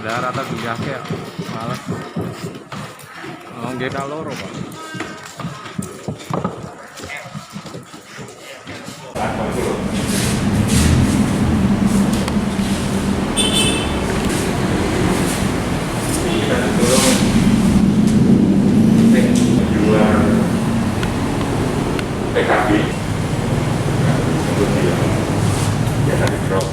Udah rata guyake ya. Males. Oh, nggih kaloro, Pak. PKB untuk dia ya tadi drop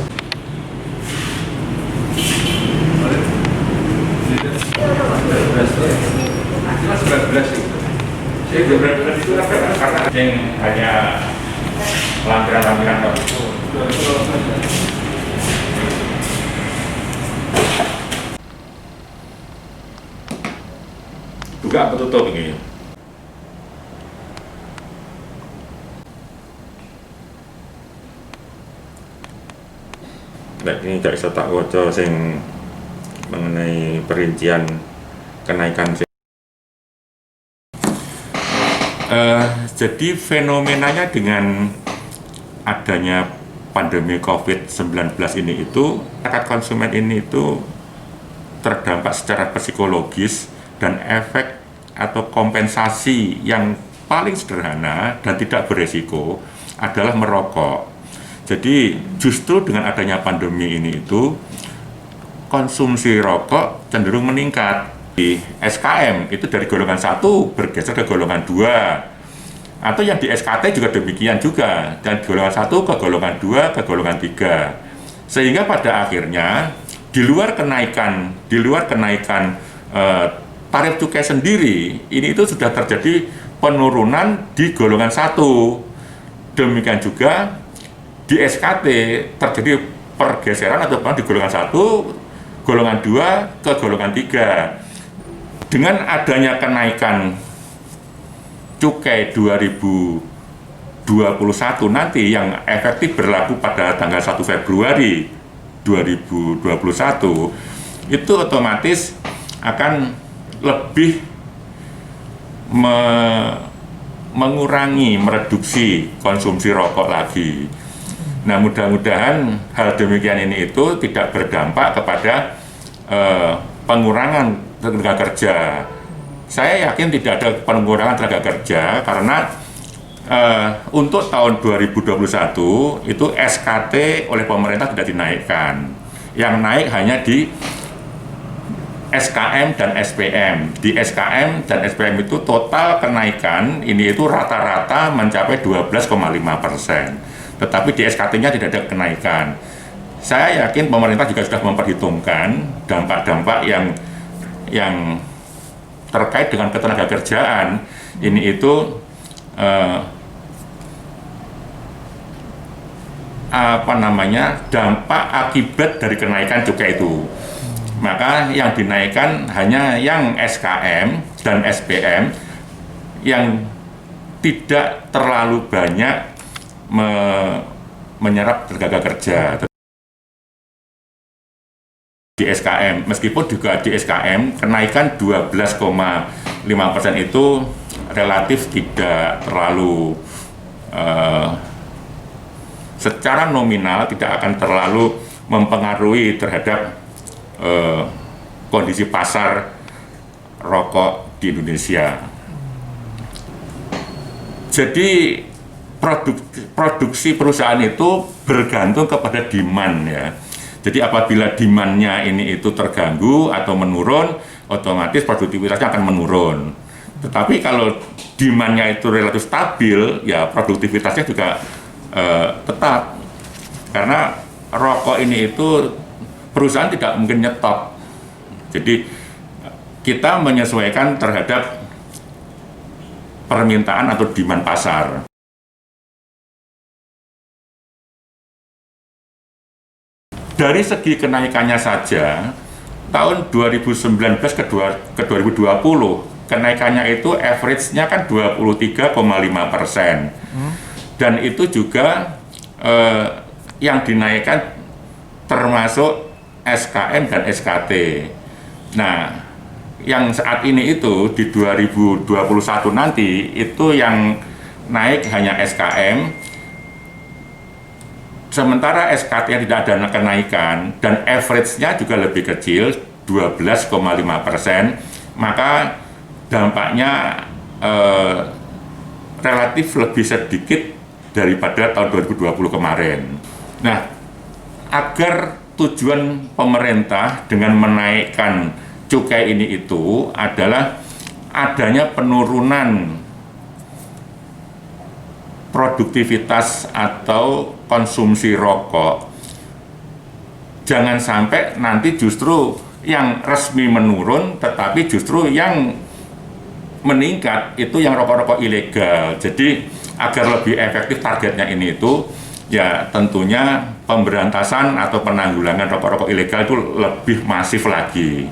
itu karena yang hanya lampiran-lampiran itu buka tutup ini. Nah, ini gak bisa tak waca sing mengenai perincian kenaikan. Jadi fenomenanya dengan adanya pandemi COVID-19 ini itu, masyarakat konsumen ini itu terdampak secara psikologis dan efek atau kompensasi yang paling sederhana dan tidak beresiko adalah merokok. Jadi justru dengan adanya pandemi ini itu konsumsi rokok cenderung meningkat. Di SKM itu dari golongan 1 bergeser ke golongan 2, atau yang di SKT juga demikian juga, dan golongan 1 ke golongan 2 ke golongan 3, sehingga pada akhirnya di luar kenaikan tarif cukai sendiri ini itu sudah terjadi penurunan di golongan 1. Demikian juga di SKT terjadi pergeseran atau di golongan 1, golongan 2 ke golongan 3. Dengan adanya kenaikan cukai 2021 nanti yang efektif berlaku pada tanggal 1 Februari 2021, itu otomatis akan lebih mengurangi, mereduksi konsumsi rokok lagi. Nah, mudah-mudahan hal demikian ini itu tidak berdampak kepada pengurangan tenaga kerja. Saya yakin tidak ada pengurangan tenaga kerja karena untuk tahun 2021 itu SKT oleh pemerintah tidak dinaikkan. Yang naik hanya di SKM dan SPM. Di SKM dan SPM itu total kenaikan ini itu rata-rata mencapai 12,5%. Tetapi di SKT-nya tidak ada kenaikan. Saya yakin pemerintah juga sudah memperhitungkan dampak-dampak yang terkait dengan ketenagakerjaan ini itu dampak akibat dari kenaikan cukai itu. Maka yang dinaikkan hanya yang SKM dan SPM yang tidak terlalu banyak menyerap tenaga kerja. Di SKM, meskipun juga di SKM kenaikan 12,5% itu relatif tidak terlalu secara nominal tidak akan terlalu mempengaruhi terhadap kondisi pasar rokok di Indonesia. Jadi produksi perusahaan itu bergantung kepada demand ya. Jadi apabila demand-nya ini itu terganggu atau menurun, otomatis produktivitasnya akan menurun. Tetapi kalau demand-nya itu relatif stabil, ya produktivitasnya juga tetap. Karena rokok ini itu perusahaan tidak mungkin nyetop. Jadi kita menyesuaikan terhadap permintaan atau demand pasar. Dari segi kenaikannya saja, tahun 2019 ke 2020, kenaikannya itu average-nya kan 23,5%. Dan itu juga yang dinaikkan termasuk SKM dan SKT. Nah, yang saat ini itu di 2021 nanti itu yang naik hanya SKM, sementara SKT yang tidak ada kenaikan dan average-nya juga lebih kecil 12,5%, maka dampaknya relatif lebih sedikit daripada tahun 2020 kemarin. Nah, agar tujuan pemerintah dengan menaikkan cukai ini itu adalah adanya penurunan produktivitas atau konsumsi rokok. Jangan sampai nanti justru yang resmi menurun, tetapi justru yang meningkat itu yang rokok-rokok ilegal. Jadi agar lebih efektif targetnya ini itu, ya tentunya pemberantasan atau penanggulangan rokok-rokok ilegal itu lebih masif lagi.